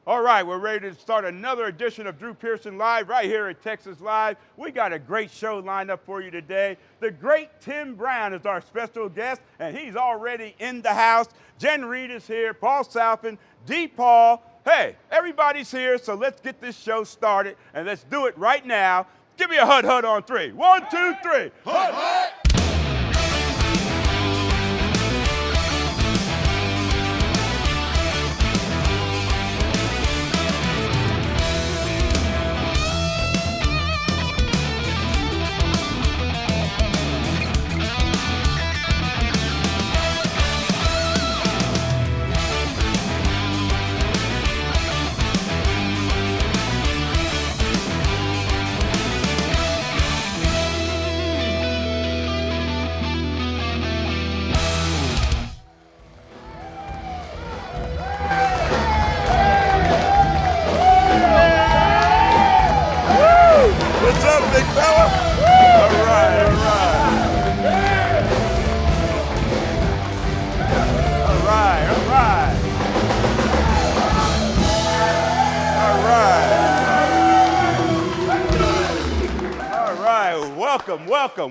All right, we're ready to start another edition of Drew Pearson Live right here at Texas Live. We got a great show lined up for you today. The great Tim Brown is our special guest, and he's already in the house. Jenn Reed is here, Paul Salfen, D. Paul. Hey, everybody's here, so let's get this show started, and let's do it right now. Give me a hut on three. 1, 2, 3. Hut! Big fella. All right.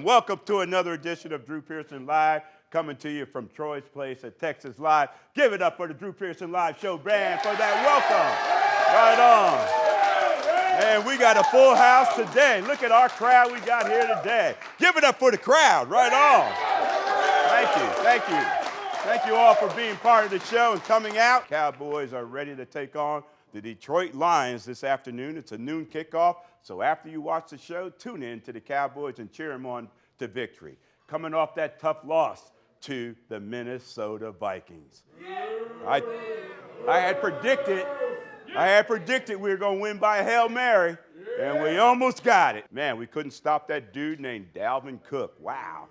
Welcome to another edition of Drew Pearson Live, coming to you from Troy's Place at Texas Live. Give it up for the Drew Pearson Live show band for that welcome. Right on. And we got a full house today. Look at our crowd we got here today. Give it up for the crowd. Right on. Thank you. Thank you all for being part of the show and coming out. Cowboys are ready to take on the Detroit Lions this afternoon. It's a noon kickoff. So after you watch the show, tune in to the Cowboys and cheer them on to victory. Coming off that tough loss to the Minnesota Vikings. I had predicted we were going to win by a Hail Mary, and we almost got it. Man, we couldn't stop that dude named Dalvin Cook. Wow.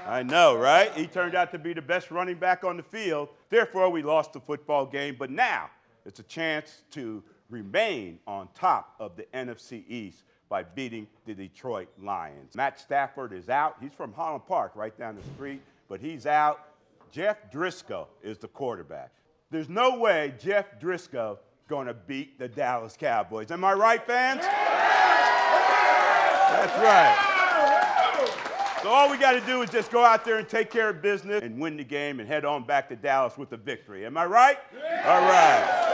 I know, right? He turned out to be the best running back on the field. Therefore, we lost the football game. But now it's a chance to remain on top of the NFC East by beating the Detroit Lions. Matt Stafford is out. He's from Holland Park, right down the street, but he's out. Jeff Driscoll is the quarterback. There's no way Jeff Driscoll going to beat the Dallas Cowboys. Am I right, fans? That's right. So all we got to do is just go out there and take care of business and win the game and head on back to Dallas with a victory. Am I right? All right.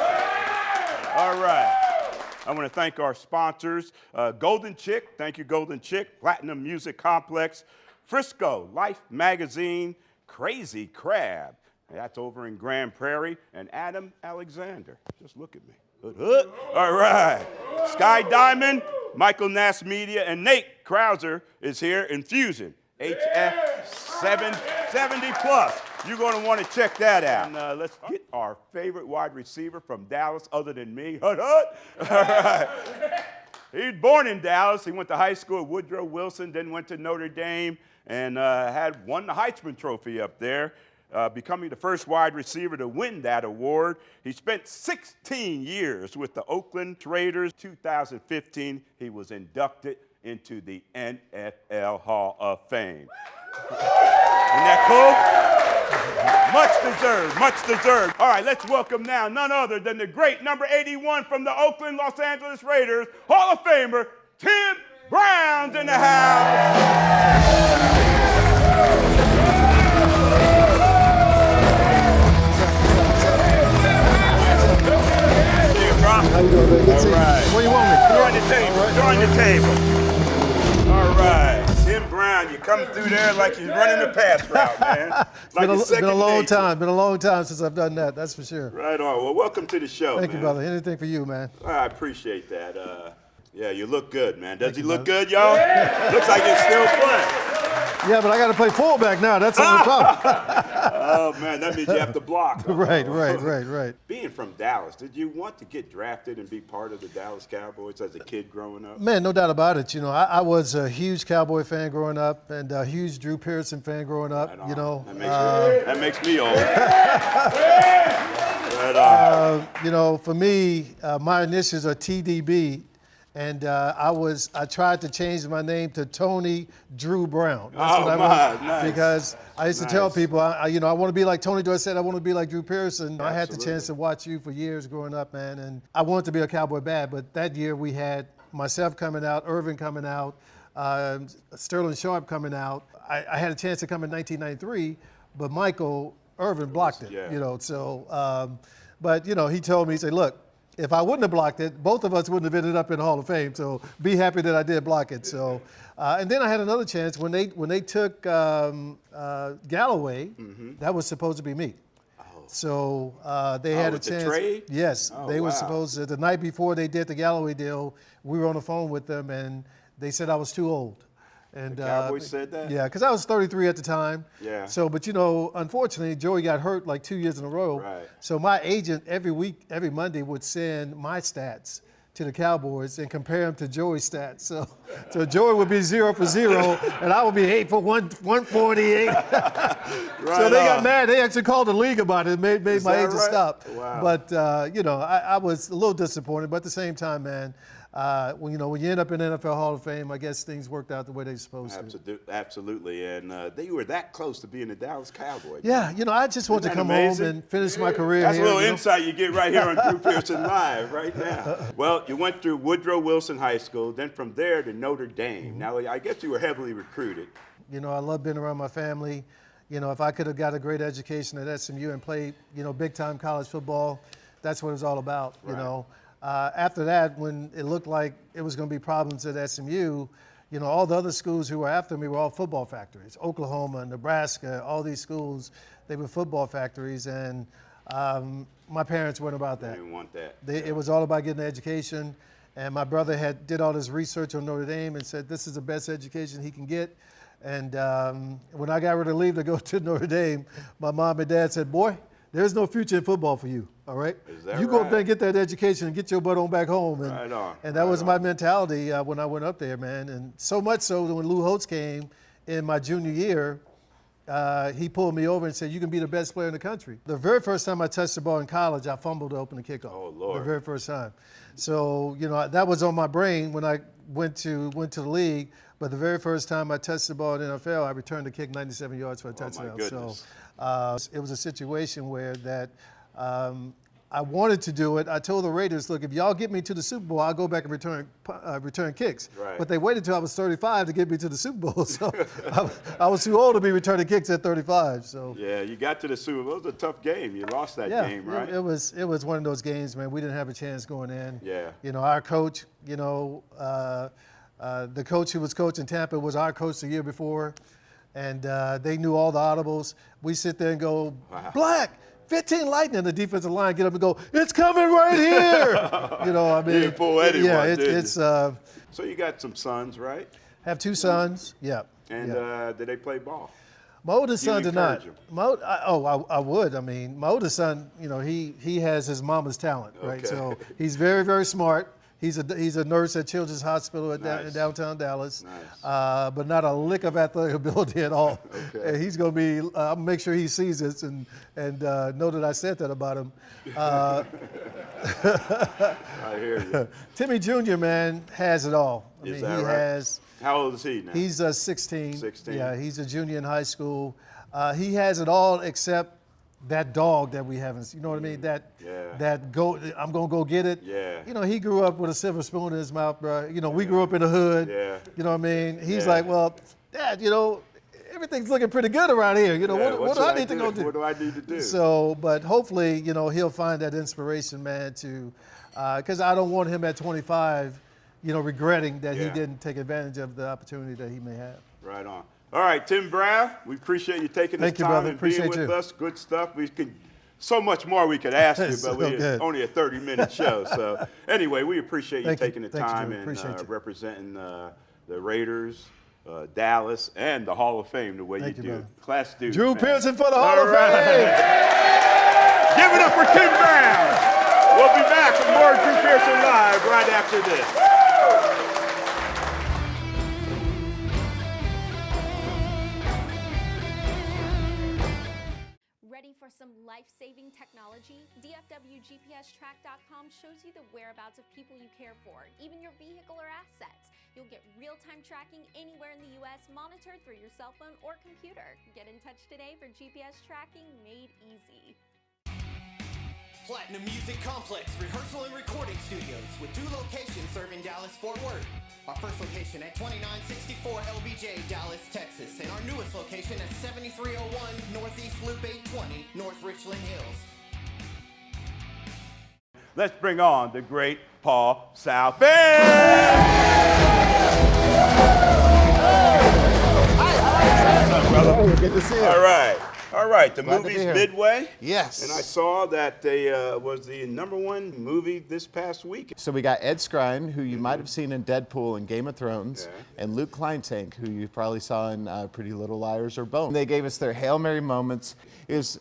I want to thank our sponsors, Golden Chick. Thank you, Golden Chick. Platinum Music Complex. Frisco, Life Magazine. Crazy Crab. That's over in Grand Prairie. And Adam Alexander. Just look at me. Hood. All right. Sky Diamond, Michael Nast Media, and Nate Couser is here. InfusionHF70 Plus. You're going to want to check that out. And let's get our favorite wide receiver from Dallas, other than me. All right. He was born in Dallas. He went to high school at Woodrow Wilson, then went to Notre Dame, and won the Heisman Trophy up there, becoming the first wide receiver to win that award. He spent 16 years with the Oakland Raiders. 2015, he was inducted into the NFL Hall of Fame. Isn't that cool? Much deserved. All right, let's welcome now none other than the great number 81 from the Oakland Los Angeles Raiders, Hall of Famer, Tim Brown's in the house. How you doing, man? Good to see you. All right. Where you want me? Join the table. All right. Tim Brown, you come through there like you're running the pass route, man. It's been a long time. Been a long time since I've done that. That's for sure. Right on. Well, welcome to the show, Thank you, brother. Anything for you, man. I appreciate that. Yeah, you look good, man. Does he look good, y'all? Looks like he's still playing. Yeah, but I got to play fullback now. That's the only problem. Oh, man, that means you have to block. Right. Being from Dallas, did you want to get drafted and be part of the Dallas Cowboys as a kid growing up? Man, no doubt about it. You know, I was a huge Cowboy fan growing up and a huge Drew Pearson fan growing up. Right on. You know, that makes me old. Right on. You know, for me, my initials are TDB. And I tried to change my name to Tony Drew Brown. That's Oh, what I my, wanted, nice. because I used to tell Nice. people, I want to be like Tony Dorsett. I want to be like Drew Pearson. I had the Absolutely. chance to watch you for years growing up, man, and I wanted to be a Cowboy bad. But that year we had myself coming out, Irvin coming out, Sterling Sharp coming out. I had a chance to come in 1993, but Michael Irvin blocked it. Yeah. But he told me, he said, look, if I wouldn't have blocked it, both of us wouldn't have ended up in the Hall of Fame. So be happy that I did block it. So, and then I had another chance when they took Galloway. That was supposed to be me. So they had a with the chance. trade? Yes, Oh, they were wow. supposed to. The night before they did the Galloway deal, we were on the phone with them, and they said I was too old. And The Cowboys said that? Yeah, because I was 33 at the time. Yeah. So, but unfortunately, Joey got hurt like 2 years in a row. Right. So my agent every Monday would send my stats to the Cowboys and compare them to Joey's stats. So Joey would be 0 for 0, and I would be 8 for 148. So they got mad. They actually called the league about it. Made my that agent right? stop. Wow. But I was a little disappointed. But at the same time, man, when you end up in the NFL Hall of Fame, I guess things worked out the way they're supposed to. Absolutely. And they were that close to being a Dallas Cowboy. Yeah, I just want to Isn't that come amazing? home and finish my career That's here. a little insight you get right here on Drew Pearson Live right now. Well, you went through Woodrow Wilson High School, then from there to Notre Dame. Now, I guess you were heavily recruited. I love being around my family. If I could have got a great education at SMU and played, big-time college football, that's what it was all about, Right. After that, when it looked like it was going to be problems at SMU, all the other schools who were after me were all football factories. Oklahoma, Nebraska, all these schools, they were football factories, and my parents weren't about that. They didn't want that. It was all about getting an education, and my brother did all this research on Notre Dame and said this is the best education he can get. And when I got ready to leave to go to Notre Dame, my mom and dad said, boy, there's no future in football for you, all right? Is that you go right? up there and get that education and get your butt on back home. And, Right on, and that right was on. my mentality when I went up there, man. And so much so that when Lou Holtz came in my junior year, he pulled me over and said, you can be the best player in the country. The very first time I touched the ball in college, I fumbled to open the kickoff. Oh, Lord. The very first time. So, that was on my brain when I went to the league. But the very first time I touched the ball in the NFL, I returned the kick 97 yards for a touchdown. my goodness. So it was a situation where I wanted to do it. I told the Raiders, look, if y'all get me to the Super Bowl, I'll go back and return kicks. Right. But they waited till I was 35 to get me to the Super Bowl. So I was too old to be returning kicks at 35. So Yeah, you got to the Super Bowl. It was a tough game. You lost that game, right? It was one of those games, man. We didn't have a chance going in. Yeah. Our coach, the coach who was coaching Tampa was our coach the year before, and they knew all the audibles. We sit there and go, Wow. Black, 15 Lightning, the defensive line get up and go, it's coming right here. I mean, You didn't fool anyone, yeah, did you? it's So you got some sons, right? have two sons, yeah. And yeah. did they play ball? My oldest son did not. encourage him? I would. I mean, my oldest son, he has his mama's talent, right? Okay. So he's very, very smart. He's a nurse at Children's Hospital in Nice. downtown Dallas, Nice. but not a lick of athletic ability at all. Okay. And he's going to be. I'll make sure he sees this and know that I said that about him. I hear you. Timmy Jr. man has it all. I Is mean, that he right? has. How old is he now? He's 16. 16. Yeah, he's a junior in high school. He has it all except that dog that we haven't. You know what I mean? That go. I'm gonna go get it. Yeah. He grew up with a silver spoon in his mouth, bro. We grew up in the hood. Yeah. You know what I mean? He's Yeah. like, well, Dad, everything's looking pretty good around here. Yeah, What do I need to go do? What do I need to do? So, but hopefully, he'll find that inspiration, man, to, because I don't want him at 25, regretting that he Yeah. didn't take advantage of the opportunity that he may have. Right on. All right, Tim Brown, we appreciate you taking this Thank you, time brother. and Appreciate being with you. us. Good stuff. So much more we could ask you, It's but so we're good. only a 30-minute show. So anyway, we appreciate you Thank you. taking the Thanks, time Drew. and Appreciate you. representing the Raiders, Dallas, and the Hall of Fame the way Thank you you, do. brother. Class student. Drew man. Pearson for the Hall All of right. Fame. Give it up for Tim Brown. We'll be back with more Drew Pearson Live right after this. Ready for some life-saving technology, DFWGPSTrack.com shows you the whereabouts of people you care for, even your vehicle or assets. You'll get real-time tracking anywhere in the U.S. monitored through your cell phone or computer. Get in touch today for GPS tracking made easy. Platinum Music Complex Rehearsal and Recording Studios with 2 locations serving Dallas-Fort Worth. Our first location at 2964 LBJ, Dallas, Texas, and our newest location at 7301 Northeast Loop 820, North Richland Hills. Let's bring on the great Paul Salfen. Hey, good to see you. All right. The Glad to be movie's here. Midway. Yes. And I saw that they was the #1 movie this past week. So we got Ed Skrein, who you might have seen in Deadpool and Game of Thrones, Yeah. and Luke Kleintank, who you probably saw in Pretty Little Liars or Bone. They gave us their Hail Mary moments. These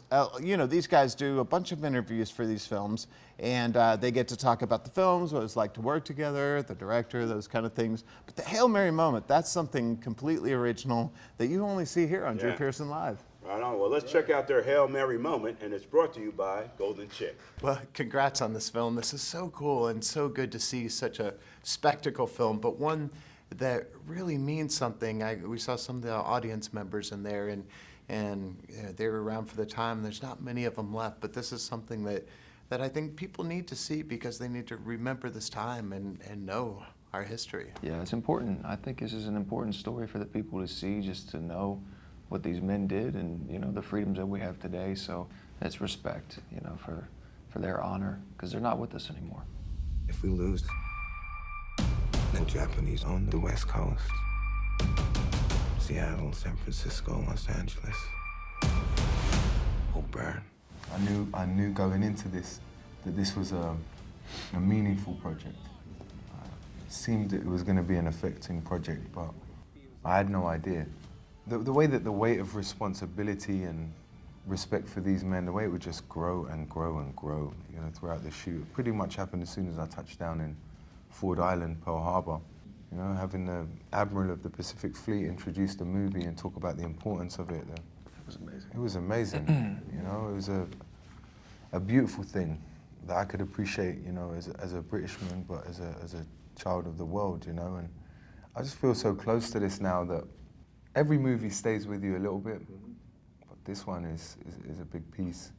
guys do a bunch of interviews for these films, and they get to talk about the films, what it's like to work together, the director, those kind of things. But the Hail Mary moment, that's something completely original that you only see here on Drew Yeah. Pearson Live. Right on. Well, let's check out their Hail Mary moment, and it's brought to you by Golden Chick. Well, congrats on this film. This is so cool and so good to see such a spectacle film, but one that really means something. We saw some of the audience members in there, and they were around for the time. There's not many of them left, but this is something that I think people need to see because they need to remember this time and know our history. Yeah, it's important. I think this is an important story for the people to see, just to know what these men did and, the freedoms that we have today. So it's respect, for their honor, because they're not with us anymore. If we lose, the Japanese own the West Coast. Seattle, San Francisco, Los Angeles. Will burn. I knew going into this that this was a meaningful project. It seemed it was going to be an affecting project, but I had no idea. The way that the weight of responsibility and respect for these men, the way it would just grow and grow and grow, throughout the shoot. It pretty much happened as soon as I touched down in Ford Island, Pearl Harbor. Having the Admiral of the Pacific Fleet introduce the movie and talk about the importance of it. It was amazing. It was amazing. It was a beautiful thing that I could appreciate, as a Britishman, but as a child of the world, and I just feel so close to this now that every movie stays with you a little bit, but this one is a big piece.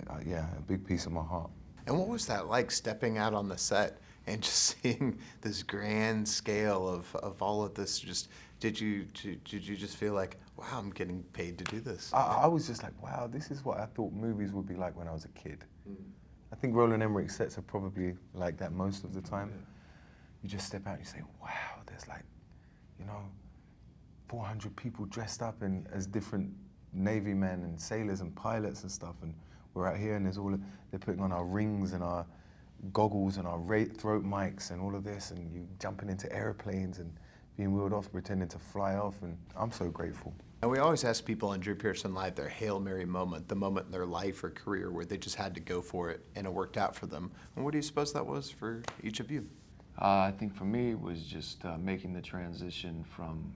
A big piece of my heart. And what was that like, stepping out on the set and just seeing this grand scale of all of this? Just did you just feel like, wow, I'm getting paid to do this? I was just like, wow, this is what I thought movies would be like when I was a kid. I think Roland Emmerich sets are probably like that most of the time. Yeah. You just step out and you say, wow, there's 400 people dressed up as different Navy men and sailors and pilots and stuff, and we're out here and they're putting on our rings and our goggles and our throat mics and all of this, and you jumping into airplanes and being wheeled off, pretending to fly off, and I'm so grateful. And we always ask people on Drew Pearson Live their Hail Mary moment, the moment in their life or career where they just had to go for it and it worked out for them. And what do you suppose that was for each of you? I think for me it was just making the transition from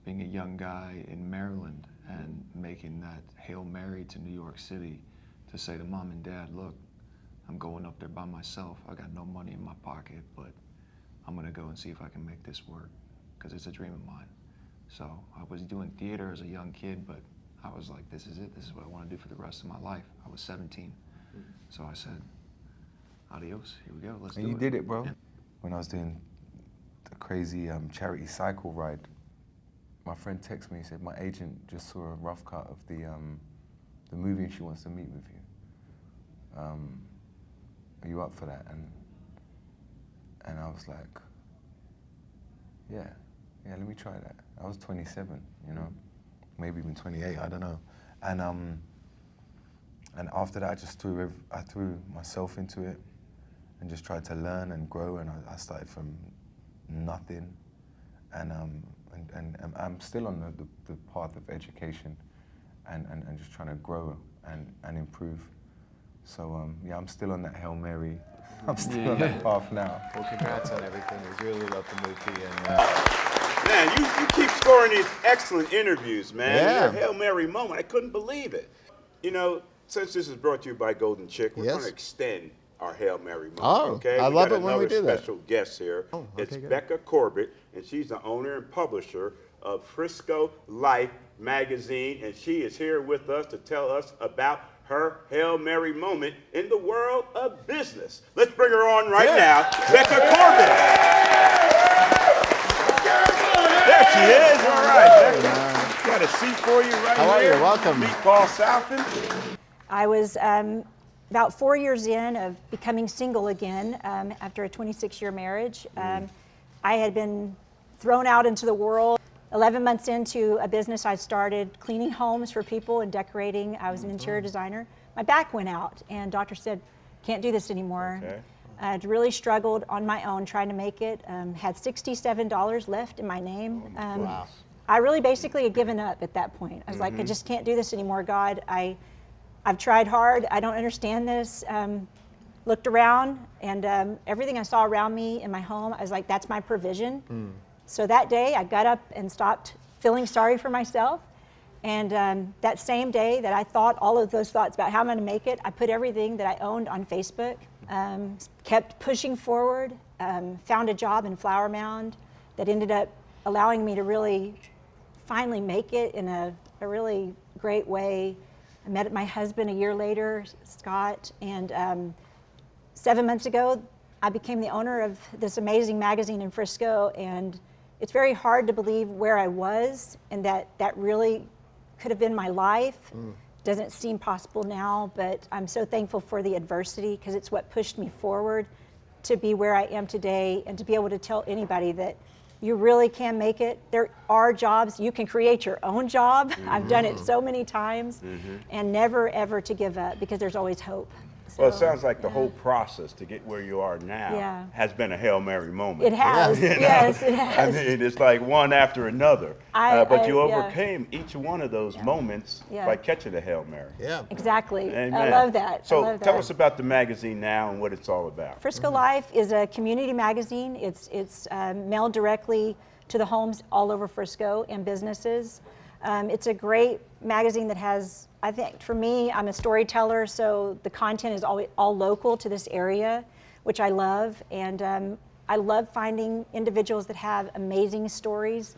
being a young guy in Maryland and making that Hail Mary to New York City to say to Mom and Dad, look, I'm going up there by myself. I got no money in my pocket, but I'm gonna go and see if I can make this work, because it's a dream of mine. So I was doing theater as a young kid, but I was like, this is it. This is what I want to do for the rest of my life. I was 17. So I said, adios, here we go, let's do it. And you did it, bro. Yeah. When I was doing the crazy charity cycle ride, my friend texted me, he said, my agent just saw a rough cut of the movie and she wants to meet with you. Are you up for that? And I was like, yeah, let me try that. I was 27, maybe even 28, I don't know. And after that, I just threw myself into it and just tried to learn and grow, and I started from nothing. And I'm still on the path of education and just trying to grow and improve. So yeah, I'm still on that Hail Mary. I'm still on that path now. Well, congrats on everything. We really love the movie. And Man, you keep scoring these excellent interviews, man. Yeah. Your Hail Mary moment, I couldn't believe it. since this is brought to you by Golden Chick, we're Yes. going to extend our Hail Mary moment. Oh, okay? I We love got it when we another do that. special guest here. Oh, it's okay, good. Becka Corbitt, and she's the owner and publisher of Frisco Life magazine, and she is here with us to tell us about her Hail Mary moment in the world of business. Let's bring her on right now, Becka Corbitt. There she is. All right, Becka. Got a seat for you right How are here. you? Welcome. Meet Paul Salfen. I was about 4 years in of becoming single again after a 26-year marriage. I had been thrown out into the world. 11 months into a business I started cleaning homes for people and decorating. I was an interior designer. My back went out and doctor said, can't do this anymore. Okay. I'd really struggled on my own trying to make it. Had $67 left in my name. Wow. I really basically had given up at that point. I was like, I just can't do this anymore, God. I've tried hard. I don't understand this. Looked around, and everything I saw around me in my home, I was like, that's my provision. So that day, I got up and stopped feeling sorry for myself. And that same day that I thought all of those thoughts about how I'm going to make it, I put everything that I owned on Facebook, kept pushing forward, found a job in Flower Mound that ended up allowing me to really finally make it in a really great way. I met my husband a year later, Scott, and 7 months ago, I became the owner of this amazing magazine in Frisco, and it's very hard to believe where I was and that really could have been my life. Doesn't seem possible now, but I'm so thankful for the adversity because it's what pushed me forward to be where I am today and to be able to tell anybody that you really can make it. There are jobs. You can create your own job. I've done it so many times, and never, ever to give up because there's always hope. Well, it So, sounds like the yeah. whole process to get where you are now Yeah. has been a Hail Mary moment. It has. You know? Yes, it I has. mean, it's like one after another. But you yeah. overcame each one of those moments Yeah. by catching a Hail Mary. Yeah. Exactly. Amen. I love that. So I love tell that. us about the magazine now and what it's all about. Frisco Life is a community magazine. It's mailed directly to the homes all over Frisco and businesses. It's a great magazine that has, I think, for me, I'm a storyteller, so the content is all local to this area, which I love. And I love finding individuals that have amazing stories.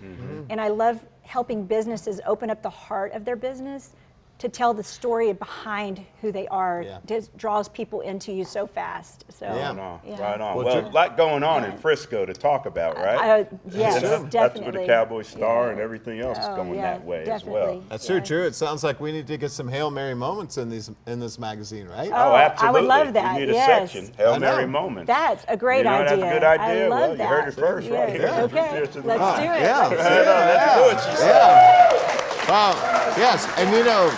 And I love helping businesses open up the heart of their business to tell the story behind who they are. Yeah. It draws people into you so fast. So, Yeah. Right on, yeah. right on. Well, Well, Jim- a lot going on in Frisco to talk about, right? Yes, And that's where definitely. the Cowboys star Yeah. and everything else is Oh, going yeah, that way as well. definitely. That's Yeah. true. It sounds like we need to get some Hail Mary moments in this magazine, right? Oh, Oh, I would absolutely. love that, We need a yes. section, Hail I know. Mary moments. That's a great You know, idea. that's a good idea. I love Well, that. you heard it first right here on Drew Okay, Pearson let's Live. do it. Yeah. Let's do Right it. on, let's do it, she said. Yeah. Well, yes, and you know,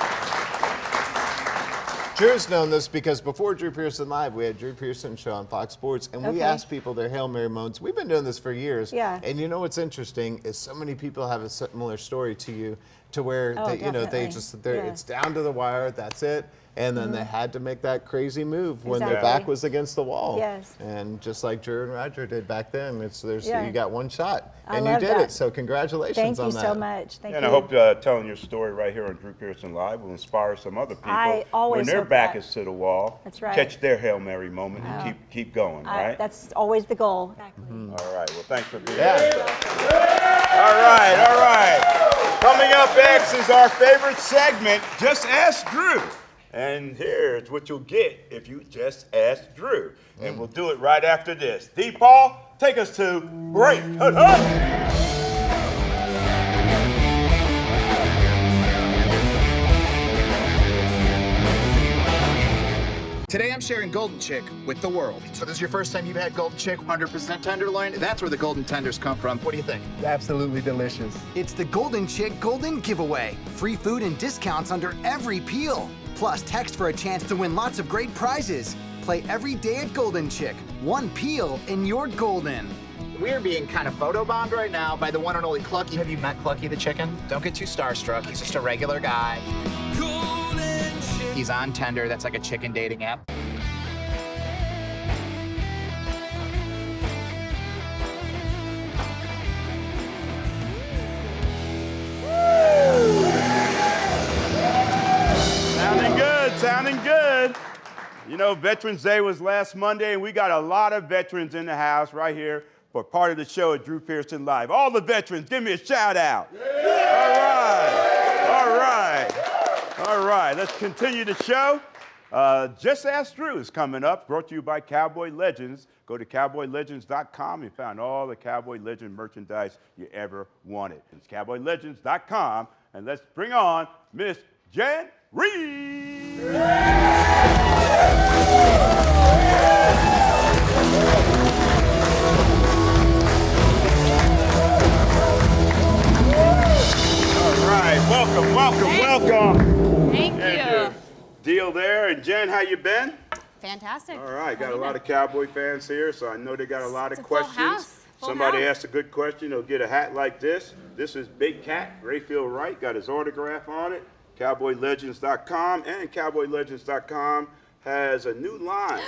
Drew's known this because before Drew Pearson Live, we had Drew Pearson show on Fox Sports, and we Okay. asked people their Hail Mary moments. We've been doing this for years. Yeah. And you know what's interesting is so many people have a similar story to you, to where Oh, they, you know, they definitely. just Yeah. it's down to the wire. That's it. And then they had to make that crazy move when their Exactly. back was against the wall. Yes. And just like Drew and Roger did back then, Yeah. you got one shot, I and you love did that. it. So congratulations Thank on you that. so much. Thank And you. I hope telling your story right here on Drew Pearson Live will inspire some other people I always when their hope back that. is to the wall. That's right. Catch their Hail Mary moment and keep going, right? That's always the goal. All right. Well, thanks for being Yeah. with us. All right. All right. Coming up next is our favorite segment, Just Ask Drew. And here's what you'll get if you just ask Drew. And we'll do it right after this. D. Paul, take us to break. Hut, hut. Today I'm sharing Golden Chick with the world. So this is your first time you've had Golden Chick 100% tenderloin? That's where the golden tenders come from. What do you think? Absolutely delicious. It's the Golden Chick Golden Giveaway. Free food and discounts under every peel. Plus, text for a chance to win lots of great prizes. Play every day at Golden Chick. One peel and you're golden. We're being kind of photobombed right now by the one and only Clucky. Have you met Clucky the chicken? Don't get too starstruck. He's just a regular guy. He's on Tinder. That's like a chicken dating app. Sounding good. Sounding You know, Veterans Day was last Monday, and we got a lot of veterans in the house right here for part of the show at Drew Pearson Live. All the veterans, give me a shout out. Yeah. All right. Let's continue the show. Just Ask Drew is coming up, brought to you by Cowboy Legends. Go to cowboylegends.com and find all the Cowboy Legend merchandise you ever wanted. It's cowboylegends.com, and let's bring on Miss Jenn Reed. Welcome. Thank you. Deal there. And Jen, how you been? Fantastic. All right, got a lot of Cowboy fans here, so I know they got a lot of It's a full questions. house. Somebody asked a good question, they'll get a hat like this. This is Big Cat, Rayfield Wright, got his autograph on it. CowboyLegends.com, and CowboyLegends.com has a new line.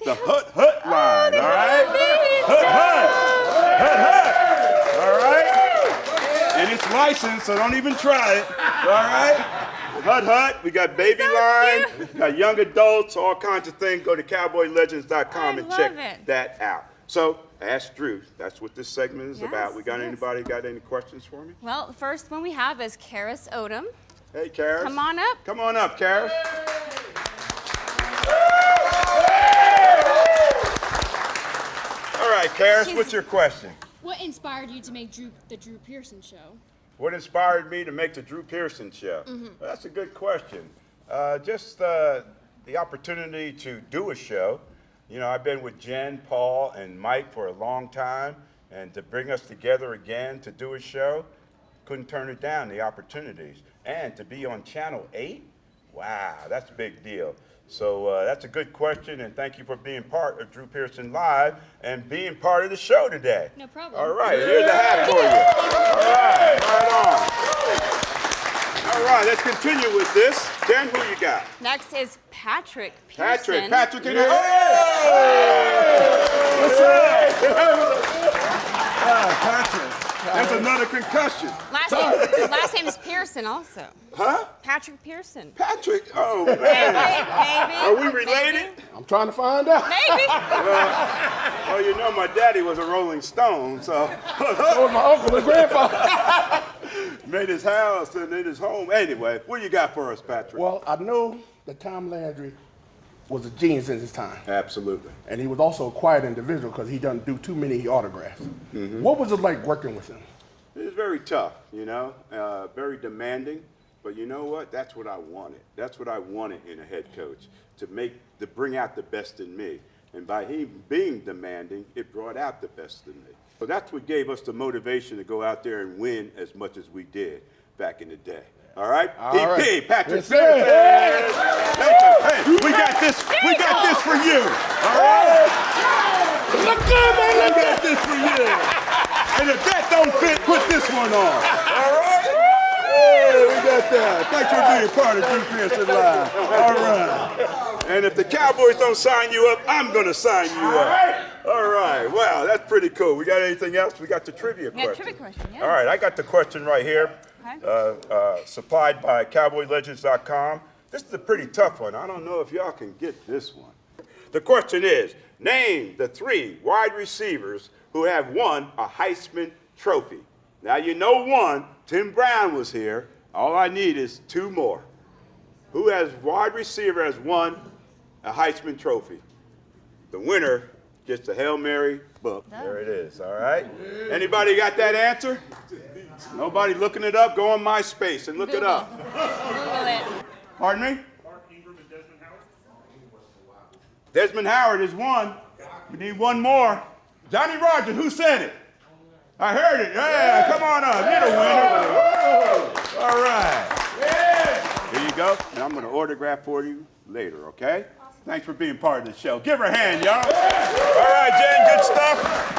The Hut line, all right? Hut. All right? And it's licensed, so don't even try it, all right? Hut. We got baby line, got young adults, all kinds of things. Go to CowboyLegends.com and check that out. So, Ask Drew. That's what this segment is about. We got anybody got any questions for me? Well, the first one we have is Karis Odom. Hey, Karis. Come on up. Come on up, Karis. All right, Karis, what's your question? What inspired you to make the Drew Pearson show? What inspired me to make the Drew Pearson show? Well, that's a good question. Just the opportunity to do a show. You know, I've been with Jen, Paul, and Mike for a long time, and to bring us together again to do a show, couldn't turn it down, the opportunities. And to be on Channel 8, wow, that's a big deal. So that's a good question, and thank you for being part of Drew Pearson Live and being part of the show today. No problem. All right, here's a hat for you. All right, let's continue with this. Jen, who you got? Next is Patrick Pearson. Patrick in the What's up? Patrick. There's another concussion. Last name is Pearson also. Huh? Patrick Pearson. Patrick? Oh, man. Maybe. Are we related? I'm trying to find out. Maybe. Well, you know my daddy was a Rolling Stone, so. So was my uncle and grandfather. Made his house and then his home. Anyway, what you got for us, Patrick? Well, I know that Tom Landry was a genius in his time. Absolutely. And he was also a quiet individual because he doesn't do too many autographs. What was it like working with him? It was very tough, you know, very demanding. But you know what? That's what I wanted. That's what I wanted in a head coach, to bring out the best in me. And by him being demanding, it brought out the best in me. So that's what gave us the motivation to go out there and win as much as we did back in the day. All right? DP, Patrick Pearson. Hey, we got this for you. All right? Look good, man. We got this for you. And if that don't fit, put this one on. All right? Hey, we got that. Thanks for being part of Drew Pearson Live. All right. And if the Cowboys don't sign you up, I'm going to sign you up. All right. Wow, that's pretty cool. We got anything else? We got the trivia question. Trivia question, yeah. All right, I got the question right here. Supplied by CowboyLegends.com. This is a pretty tough one. I don't know if y'all can get this one. The question is, name the 3 wide receivers who have won a Heisman Trophy. Now you know one, Tim Brown was here. All I need is 2 more. Who has wide receiver has won a Heisman Trophy? The winner gets the Hail Mary book. There it is, all right? Anybody got that answer? Nobody looking it up? Go on MySpace and look it up. Google it. Pardon me? Desmond Howard is one. We need one more. Johnny Rogers, who said it? I heard it. Yeah, come on up. You're the winner. All right. Here you go. And I'm going to autograph for you later, okay? Thanks for being part of the show. Give her a hand, y'all. All right, Jen, good stuff.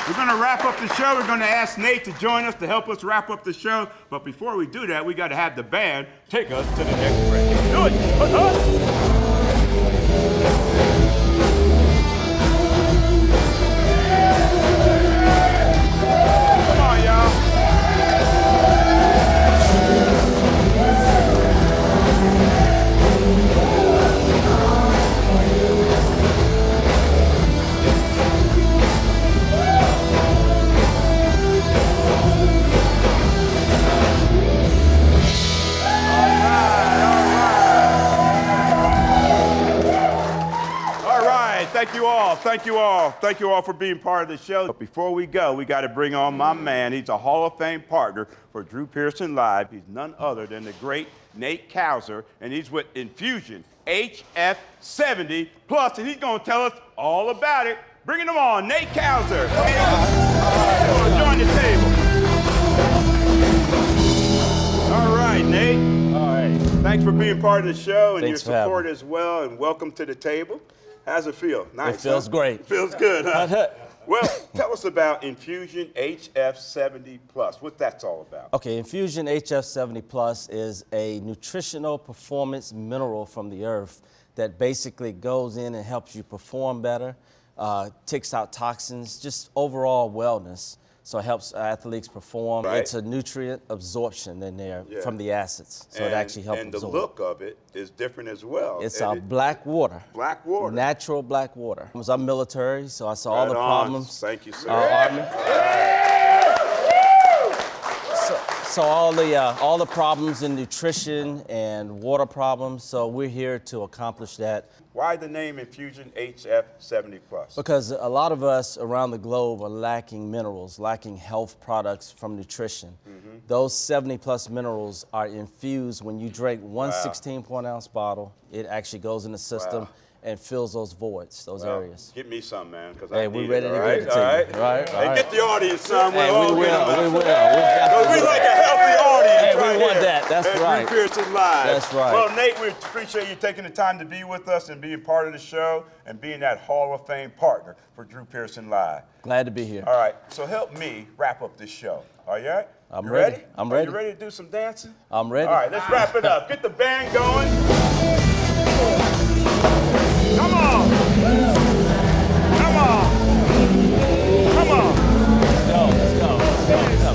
We're going to wrap up the show. We're going to ask Nate to join us to help us wrap up the show. But before we do that, we got to have the band take us to the next break. Do it. Come on, y'all. all. Thank you all. Thank you all for being part of the show. But before we go, we got to bring on my man. He's a Hall of Fame partner for Drew Pearson Live. He's none other than the great Nate Couser, and he's with InfusionHF70 Plus, and he's going to tell us all about it. Bringing him on, Nate Couser. Join the table. All right, Nate. All right. Thanks for being part of the show and Thanks your support as well, and welcome to the table. How's it feel? Nice. It feels great. Feels good, huh? Well, tell us about InfusionHF70 Plus, what that's all about. Okay, InfusionHF70 Plus is a nutritional performance mineral from the earth that basically goes in and helps you perform better, takes out toxins, just overall wellness. So it helps athletes perform. Right. It's a nutrient absorption in there from the acids. So it actually helps absorb. And the look of it is different as well. It's black water. Black water. Natural black water. I'm military, so I saw all the problems. Thank you, sir. Army. So all the problems in nutrition and water problems, so we're here to accomplish that. Why the name InfusionHF70 Plus? Because a lot of us around the globe are lacking minerals, lacking health products from nutrition. Those 70 plus minerals are infused when you drink one 16-ounce bottle. It actually goes in the system and fills those voids, those areas. Get me some, man, because Hey, I we're need ready it, to all give right? it to you. All right? Right, Hey, right. get the audience some. Hey, we will. Because we definitely like a healthy audience Hey, we right want here that. That's at right. Drew Pearson Live. That's right. Well, Nate, we appreciate you taking the time to be with us and being part of the show and being that Hall of Fame partner for Drew Pearson Live. Glad to be here. All right, so help me wrap up this show. Are you all right? I'm You ready. I'm ready. Are you ready to do some dancing? I'm ready. All right, let's wrap it up. Get the band going. Come on. Come on. Come on. Let's go. Let's go. Let's go. Let's go.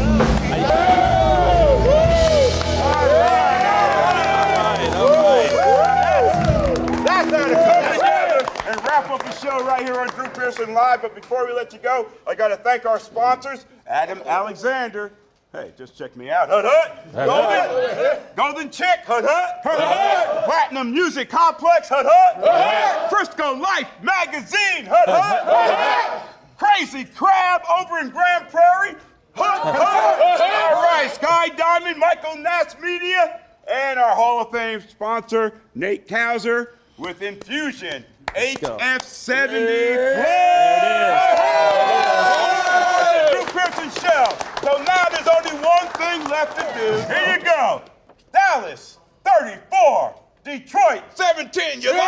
That's how to come together and wrap up the show right here on Drew Pearson Live. But before we let you go, I got to thank our sponsors, Adam Alexander. Hey, just check me out. Hut Hut. Golden Chick. Hut Hut. Platinum Music Complex. Hut Hut. Frisco Life Magazine. Hut Hut. Crazy Crab over in Grand Prairie. Hut Hut. All right, Sky Diamond, Michael Nast Media, and our Hall of Fame sponsor, Nate Couser, with Infusion HF70 Drew Pearson Show. So now there's only one thing left to do. Here you go. Dallas, 34. Detroit, 17. You like it?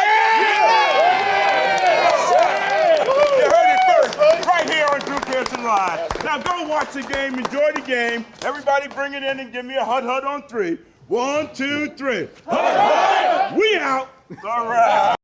You heard it first, right here on Drew Pearson Live. Now go watch the game, enjoy the game. Everybody bring it in and give me a hut hut on 3. 1, 2, 3. Hut hut! We out. All right.